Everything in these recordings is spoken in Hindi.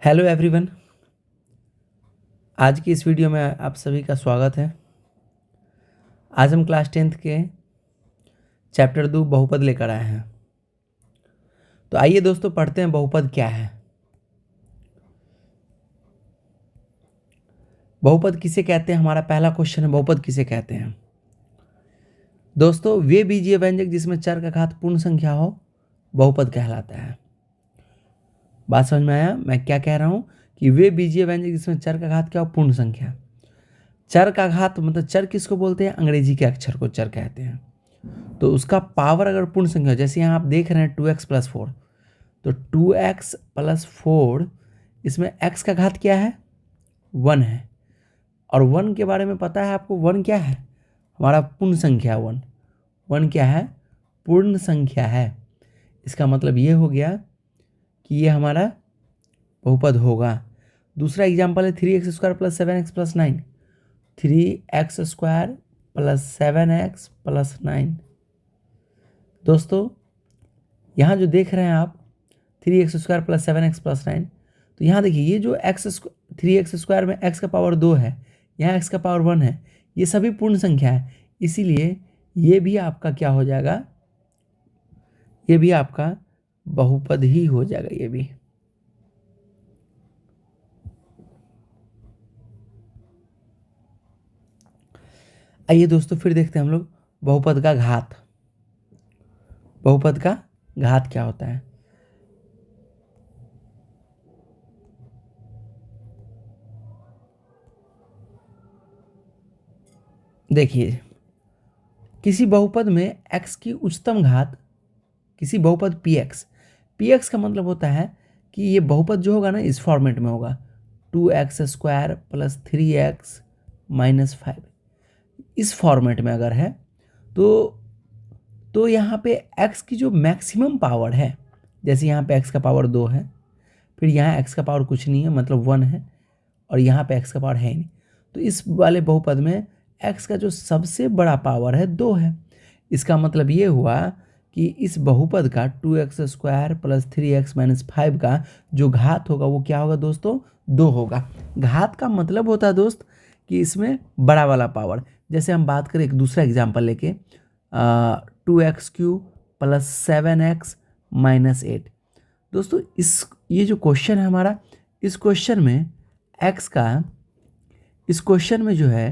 Hello everyone. आज की इस वीडियो में आप सभी का स्वागत है। आज हम क्लास 10th के चैप्टर 2 बहुपद लेकर आए हैं। तो आइए दोस्तों पढ़ते हैं बहुपद क्या है। बहुपद किसे कहते हैं, हमारा पहला क्वेश्चन है, बहुपद किसे कहते हैं। दोस्तों वे बीजीय व्यंजक जिसमें चर का घात पूर्ण संख्या हो बहुपद कहलाता है। बात समझ में आया मैं क्या कह रहा हूं कि वे बीजीय व्यंजक जिसमें चर का घात क्या हो, पूर्ण संख्या। चर का घात मतलब चर किसको बोलते हैं, अंग्रेजी के अक्षर को चर कहते हैं। तो उसका पावर अगर पूर्ण संख्या हो, जैसे यहाँ आप देख रहे हैं 2x+4, तो 2x+4 इसमें x का घात क्या है, 1 है। और 1 के बारे में पता है आपको, 1 क्या है, हमारा पूर्ण संख्या। 1 क्या है, पूर्ण संख्या है। इसका मतलब ये हो गया कि ये हमारा बहुपद होगा। दूसरा एग्जाम्पल है 3x² + 7x + 9। 3x² + 7x + 9। दोस्तों यहाँ जो देख रहे हैं आप 3x² + 7x + 9, तो यहाँ देखिए ये जो 3x² में x का पावर 2 है, यहाँ x का पावर 1 है, ये सभी पूर्ण संख्या है। इसीलिए ये भी आपका क्या हो जाएगा, ये भी आपका बहुपद ही हो जाएगा। ये भी आइए दोस्तों फिर देखते हैं हम लोग बहुपद का घात। बहुपद का घात क्या होता है। देखिए किसी बहुपद में x की उच्चतम घात, किसी बहुपद px का मतलब होता है कि ये बहुपद जो होगा ना इस फॉर्मेट में होगा 2x² + 3x - 5। इस फॉर्मेट में अगर है तो यहाँ पे x की जो मैक्सिमम पावर है, जैसे यहाँ पे x का पावर 2 है, फिर यहाँ x का पावर कुछ नहीं है मतलब 1 है, और यहाँ पे x का पावर है नहीं, तो इस वाले बहुपद में x का जो सबसे बड़ा पावर है 2 है। इसका मतलब ये हुआ कि इस बहुपद का 2x² + 3x - 5 का जो घात होगा वो क्या होगा दोस्तों, 2 होगा। घात का मतलब होता है दोस्त कि इसमें बड़ा वाला पावर। जैसे हम बात करें एक दूसरा एग्जाम्पल लेके 2x³ + 7x - 8। दोस्तों ये जो क्वेश्चन है हमारा, इस क्वेश्चन में x का, इस क्वेश्चन में जो है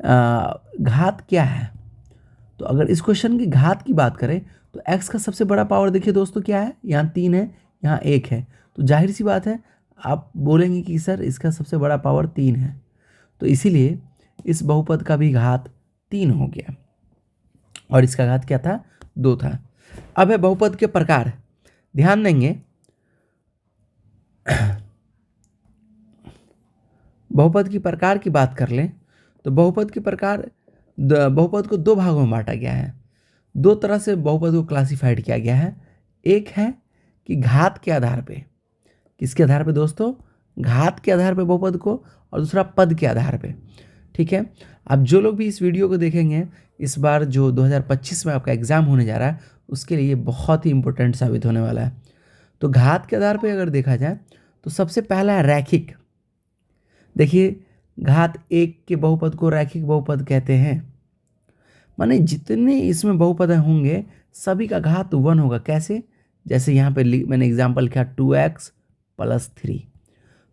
घात क्या है। तो अगर इस क्वेश्चन की घात की बात करें तो x का सबसे बड़ा पावर देखिए दोस्तों क्या है, यहाँ 3 है, यहाँ 1 है, तो जाहिर सी बात है आप बोलेंगे कि सर इसका सबसे बड़ा पावर 3 है, तो इसीलिए इस बहुपद का भी घात 3 हो गया और इसका घात क्या था, 2 था। अब है बहुपद के प्रकार। ध्यान देंगे बहुपद की प्रकार की बात कर लें तो बहुपद के प्रकार, बहुपद को 2 भागों में बांटा गया है। 2 तरह से बहुपद को क्लासिफाइड किया गया है। एक है कि घात के आधार पे, किसके आधार पे दोस्तों, घात के आधार पे बहुपद को, और दूसरा पद के आधार पे। ठीक है, अब जो लोग भी इस वीडियो को देखेंगे, इस बार जो 2025 में आपका एग्ज़ाम होने जा रहा है उसके लिए बहुत ही इंपॉर्टेंट साबित होने वाला है। तो घात के आधार पे अगर देखा जाए तो सबसे पहला है रैखिक। देखिए घात 1 के बहुपद को रैखिक बहुपद कहते हैं, माने जितने इसमें बहुपद होंगे सभी का घात 1 होगा। कैसे, जैसे यहाँ पे मैंने एग्जाम्पल किया 2x + 3,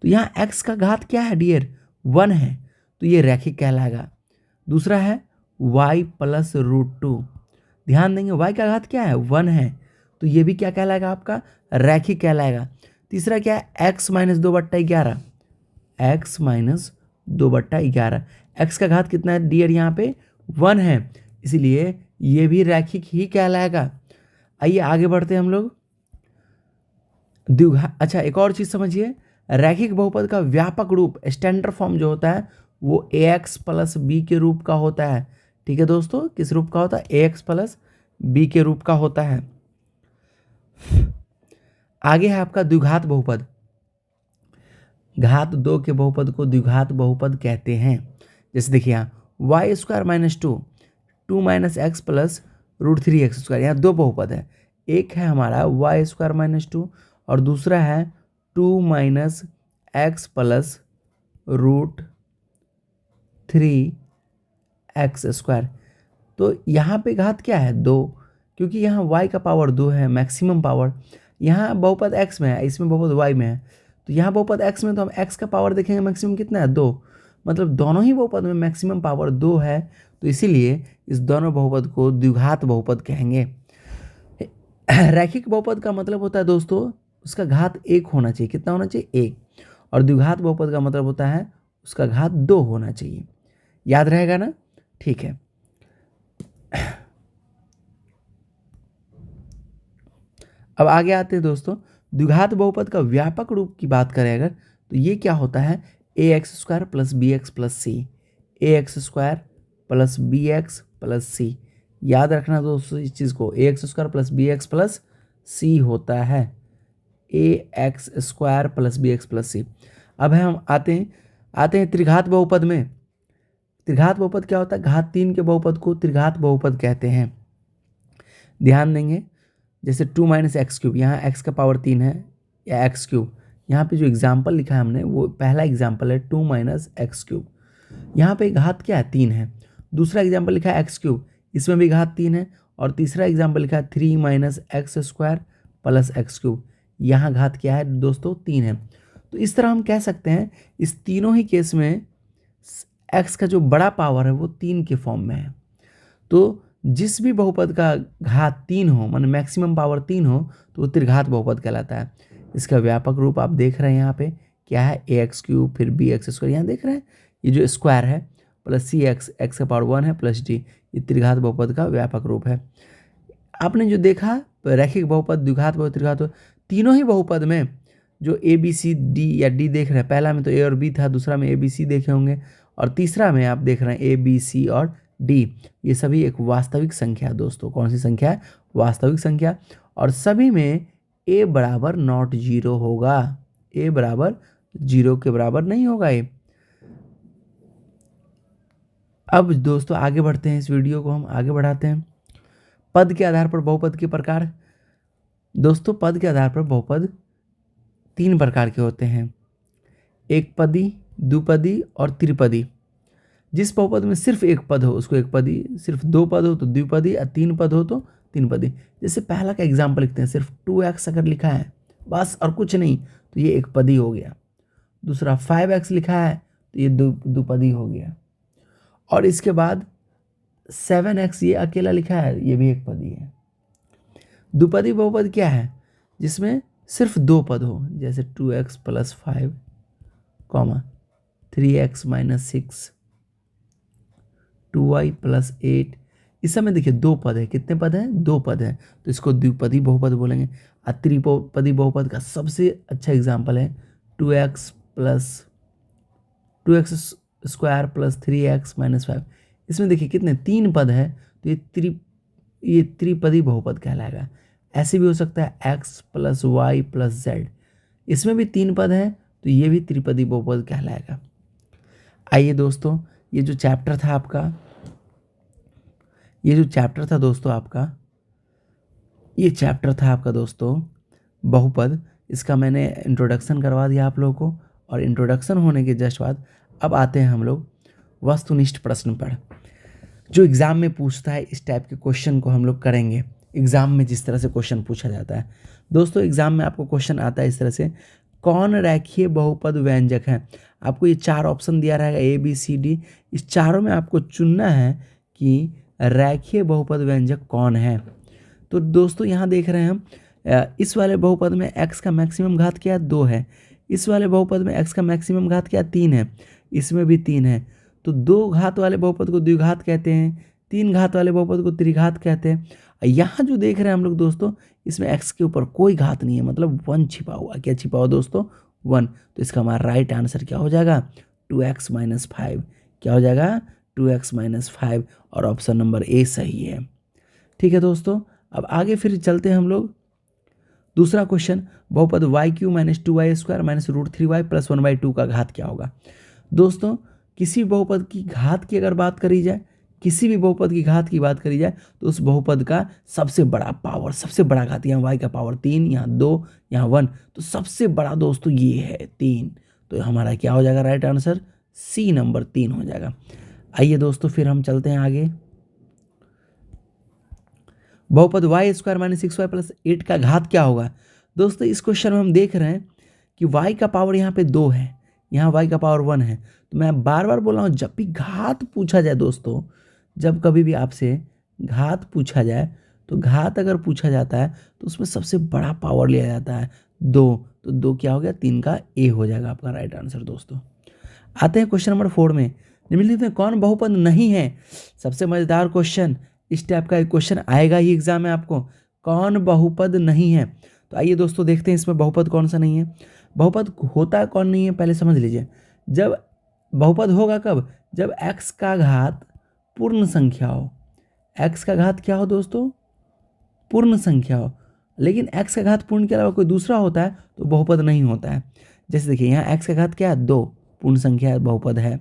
तो यहाँ x का घात क्या है डियर, 1 है, तो ये रैखिक कहलाएगा। दूसरा है y + √2। ध्यान देंगे y का घात क्या है, 1 है, तो ये भी क्या कहलाएगा, आपका रैखिक कहलाएगा। तीसरा क्या है, x - 2/11, x - 2/11। x का घात कितना है डियर, यहाँ पे 1 है, इसलिए ये भी रैखिक ही कहलाएगा। आइए आगे बढ़ते हैं हम लोग। द्विघात, अच्छा एक और चीज़ समझिए, रैखिक बहुपद का व्यापक रूप स्टैंडर्ड फॉर्म जो होता है वो ax + b के रूप का होता है। ठीक है दोस्तों, किस रूप का होता है, ax + b के रूप का होता है। आगे है आपका द्विघात बहुपद। घात 2 के बहुपद को द्विघात बहुपद कहते हैं। जैसे देखिए यहाँ y² - 2, 2 - x + √3x², यहाँ 2 बहुपद है। एक है हमारा y² - 2 और दूसरा है 2 minus x plus root 3x²। तो यहाँ पे घात क्या है 2, क्योंकि यहाँ y का पावर 2 है, मैक्सिमम पावर। यहाँ बहुपद x में है, इसमें बहुपद y में है, तो यहाँ बहुपद x में तो हम x का पावर देखेंगे मैक्सिमम कितना है 2, मतलब दोनों ही बहुपद में मैक्सिमम पावर 2 है, तो इसीलिए इस दोनों बहुपद को द्विघात बहुपद कहेंगे। रैखिक बहुपद का मतलब होता है दोस्तों उसका घात 1 होना चाहिए, कितना होना चाहिए 1, और द्विघात बहुपद का मतलब होता है उसका घात 2 होना चाहिए। याद रहेगा ना, ठीक है। अब आगे आते हैं दोस्तों, द्विघात बहुपद का व्यापक रूप की बात करें अगर, तो ये क्या होता है ax² plus bx plus c, ax² plus bx plus c। याद रखना दोस्तों इस चीज़ को, ax² plus bx plus c होता है, ax² plus bx plus c। अब हम आते हैं त्रिघात बहुपद में। त्रिघात बहुपद क्या होता है, घात 3 के बहुपद को त्रिघात बहुपद कहते हैं। ध्यान देंगे, जैसे 2 माइनस x³, यहाँ x का पावर 3 है या x³, यहाँ पे जो एग्जाम्पल लिखा है हमने वो पहला एग्जाम्पल है 2 माइनस x³, यहाँ पे घात क्या है 3 है। दूसरा एग्जाम्पल लिखा है x³, इसमें भी घात 3 है, और तीसरा एग्जाम्पल लिखा है 3 माइनस x² प्लस x³, यहाँ घात क्या है दोस्तों 3 है। तो इस तरह हम कह सकते हैं इस तीनों ही केस में x का जो बड़ा पावर है वो 3 के फॉर्म में है। तो जिस भी बहुपद का घात 3 हो, माने मैक्सिमम पावर 3 हो, तो वो त्रिघात बहुपद कहलाता है। इसका व्यापक रूप आप देख रहे हैं यहाँ पे क्या है ax³, फिर bx², यहाँ देख रहे हैं ये जो स्क्वायर है प्लस cx, x का पावर 1 है प्लस d, ये त्रिघात बहुपद का व्यापक रूप है। आपने जो देखा रैखिक बहुपद, द्विघात बहुपद, त्रिघात बहुपद, तीनों ही बहुपद में जो a b c d या d देख रहे हैं, पहला में तो a और b था, दूसरा में a b c देखे होंगे, और तीसरा में आप देख रहे हैं a b c और d, ये सभी एक वास्तविक संख्या दोस्तों। कौन सी संख्या है, वास्तविक संख्या, और सभी में a बराबर नॉट 0 होगा, a बराबर 0 के बराबर नहीं होगा a। अब दोस्तों आगे बढ़ते हैं, इस वीडियो को हम आगे बढ़ाते हैं। पद के आधार पर बहुपद के प्रकार। दोस्तों पद के आधार पर बहुपद 3 प्रकार के होते हैं, एक पदी, द्विपदी और त्रिपदी। जिस बहुपद में सिर्फ एक पद हो उसको एक पदी, सिर्फ 2 पद हो तो द्विपदी, और 3 पद हो तो तीन पदी। जैसे पहला का एग्जाम्पल लिखते हैं, सिर्फ 2x अगर लिखा है बस और कुछ नहीं तो ये एक पदी हो गया। दूसरा 5x लिखा है तो ये द्विपदी हो गया, और इसके बाद 7x ये अकेला लिखा है, ये भी एक पदी है। द्विपदी बहुपद क्या है, जिसमें सिर्फ 2 पद हो, जैसे 2x plus 5, 3x minus 6, 2y plus 8। इस समय देखिए 2 पद है, कितने पद हैं 2 पद हैं, तो इसको द्विपदी बहुपद बोलेंगे। और त्रिपदी बहुपद का सबसे अच्छा एग्जाम्पल है 2x square plus 3x minus 5। इसमें देखिए कितने 3 पद है, तो ये त्रिपदी बहुपद कहलाएगा। ऐसे भी हो सकता है x plus y plus z, इसमें भी 3 पद है तो ये भी त्रिपदी बहुपद कहलाएगा। आइए दोस्तों, ये जो चैप्टर था आपका, ये चैप्टर था आपका दोस्तों बहुपद, इसका मैंने इंट्रोडक्शन करवा दिया आप लोगों को, और इंट्रोडक्शन होने के जस्ट बाद अब आते हैं हम लोग वस्तुनिष्ठ प्रश्न पर, जो एग्ज़ाम में पूछता है। इस टाइप के क्वेश्चन को हम लोग करेंगे एग्ज़ाम में, जिस तरह से क्वेश्चन पूछा जाता है दोस्तों। एग्ज़ाम में आपको क्वेश्चन आता है इस तरह से, कौन रैखीय बहुपद व्यंजक है। आपको ये 4 ऑप्शन दिया रहेगा A B C D, इस चारों में आपको चुनना है कि रैखीय बहुपद व्यंजक कौन है। तो दोस्तों यहाँ देख रहे हैं हम, इस वाले बहुपद में x का मैक्सिमम घात क्या है 2 है, इस वाले बहुपद में x का मैक्सिमम घात क्या 3 है, इसमें भी 3 है। तो 2 घात वाले बहुपद को द्विघात कहते हैं, 3 घात वाले बहुपद को त्रिघात कहते हैं। यहाँ जो देख रहे हैं हम लोग दोस्तों, इसमें x के ऊपर कोई घात नहीं है, मतलब 1 छिपा हुआ। क्या छिपा हुआ दोस्तों 1, तो इसका हमारा राइट आंसर क्या हो जाएगा 2x माइनस 5। क्या हो जाएगा 2x माइनस 5, और ऑप्शन नंबर ए सही है। ठीक है दोस्तों, अब आगे फिर चलते हैं हम लोग। दूसरा क्वेश्चन, बहुपद y³ minus 2y² minus root 3y plus 1/2 का घात क्या होगा। दोस्तों किसी बहुपद की घात की अगर बात करी जाए, किसी भी बहुपद की घात की बात करी जाए तो उस बहुपद का सबसे बड़ा पावर, सबसे बड़ा घात, यहाँ y का पावर 3, यहाँ 2, यहाँ 1, तो सबसे बड़ा दोस्तों ये है 3। तो हमारा क्या हो जाएगा राइट आंसर, सी नंबर 3 हो जाएगा। आइए दोस्तों फिर हम चलते हैं आगे। बहुपद y square minus 6y plus 8 का घात क्या होगा। दोस्तों इस क्वेश्चन में हम देख रहे हैं कि y का पावर यहाँ पे 2 है, यहाँ y का पावर 1 है। तो मैं बार बार बोल रहा हूँ, जब भी घात पूछा जाए दोस्तों, जब कभी भी आपसे घात पूछा जाए, तो घात अगर पूछा जाता है तो उसमें सबसे बड़ा पावर लिया जाता है 2। तो 2 क्या हो गया, 3 का ए हो जाएगा आपका राइट आंसर दोस्तों। आते हैं क्वेश्चन नंबर 4 में। निम्नलिखित में कौन बहुपद नहीं है। सबसे मजेदार क्वेश्चन, इस टाइप का एक क्वेश्चन आएगा ही एग्जाम में आपको, कौन बहुपद नहीं है। तो आइए दोस्तों देखते हैं इसमें बहुपद कौन सा नहीं है। बहुपद होता कौन नहीं है पहले समझ लीजिए। जब बहुपद होगा कब, जब x का घात पूर्ण संख्या हो। x का घात क्या हो दोस्तों, पूर्ण संख्या हो। लेकिन x का घात पूर्ण के अलावा कोई दूसरा होता है तो बहुपद नहीं होता है। जैसे देखिए यहाँ x का घात क्या है, 2, पूर्ण संख्या है, बहुपद है।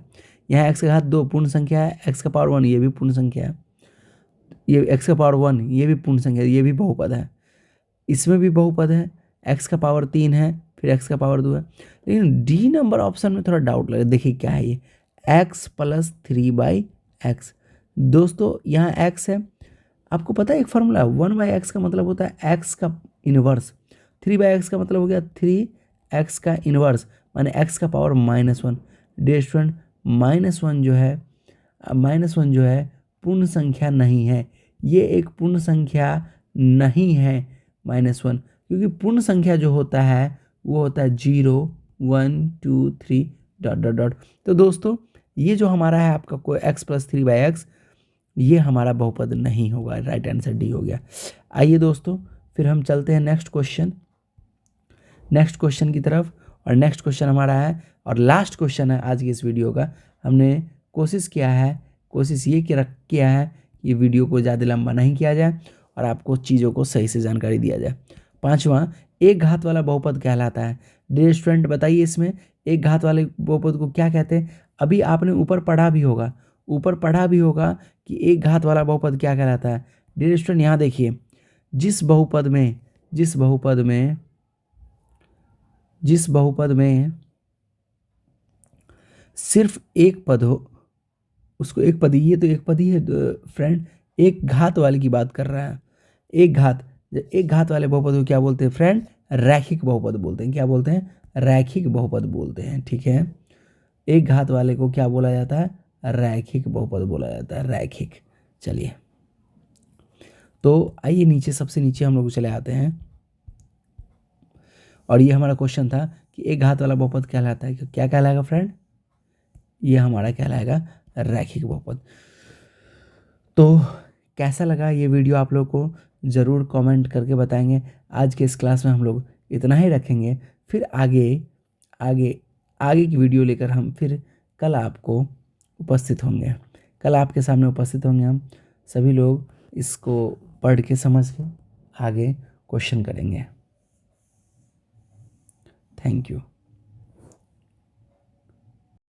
यहाँ x का घात 2 पूर्ण संख्या है, x का पावर 1 ये भी पूर्ण संख्या है, ये x का पावर 1 ये भी पूर्ण संख्या है, ये भी बहुपद है। इसमें भी बहुपद है, x का पावर 3 है, फिर x का पावर 2 है। लेकिन डी नंबर ऑप्शन में थोड़ा डाउट लगे। देखिए क्या है ये, x प्लस 3/x। दोस्तों यहाँ x है, आपको पता है एक फॉर्मूला, 1/x का मतलब होता है x का इनवर्स, 3/x का मतलब हो गया 3x का इनवर्स, माने x का पावर -1। डियर स्टूडेंट -1 जो है पूर्ण संख्या नहीं है, ये एक पूर्ण संख्या नहीं है -1, क्योंकि पूर्ण संख्या जो होता है वो होता है 0, 1, 2, 3 ... तो दोस्तों ये जो हमारा है आपका कोई x प्लस 3/x, ये हमारा बहुपद नहीं होगा, राइट आंसर डी हो गया। आइए दोस्तों फिर हम चलते हैं नेक्स्ट क्वेश्चन की तरफ। और नेक्स्ट क्वेश्चन हमारा है और लास्ट क्वेश्चन है आज की इस वीडियो का। हमने कोशिश ये किया है कि वीडियो को ज़्यादा लंबा नहीं किया जाए और आपको चीज़ों को सही से जानकारी दिया जाए। 5वां, एक घात वाला बहुपद कहलाता है। डियर स्टूडेंट बताइए इसमें एक घात वाले बहुपद को क्या कहते हैं। अभी आपने ऊपर पढ़ा भी होगा कि एक घात वाला बहुपद क्या कहलाता है। डियर स्टूडेंट यहाँ देखिए, जिस बहुपद में सिर्फ एक पद हो, उसको एक पद, ये तो एक पद ही है फ्रेंड, एक घात वाले की बात कर रहा है। एक घात वाले बहुपद को क्या बोलते हैं फ्रेंड, रैखिक बहुपद बोलते हैं। क्या बोलते हैं, रैखिक बहुपद बोलते हैं, ठीक है। एक घात वाले को क्या बोला जाता है, रैखिक बहुपद बोला जाता है, रैखिक। चलिए तो आइए नीचे, सबसे नीचे हम लोग चले आते हैं। और ये हमारा क्वेश्चन था कि एक घात वाला बहुपद कहलाता है, क्या कहलाएगा फ्रेंड, ये हमारा कहलाएगा रैखिक बहुपद। तो कैसा लगा ये वीडियो आप लोग को ज़रूर कमेंट करके बताएंगे। आज के इस क्लास में हम लोग इतना ही रखेंगे, फिर आगे की वीडियो लेकर हम फिर कल आपको उपस्थित होंगे। कल आपके सामने उपस्थित होंगे हम सभी लोग, इसको पढ़ के समझ के आगे क्वेश्चन करेंगे। Thank you.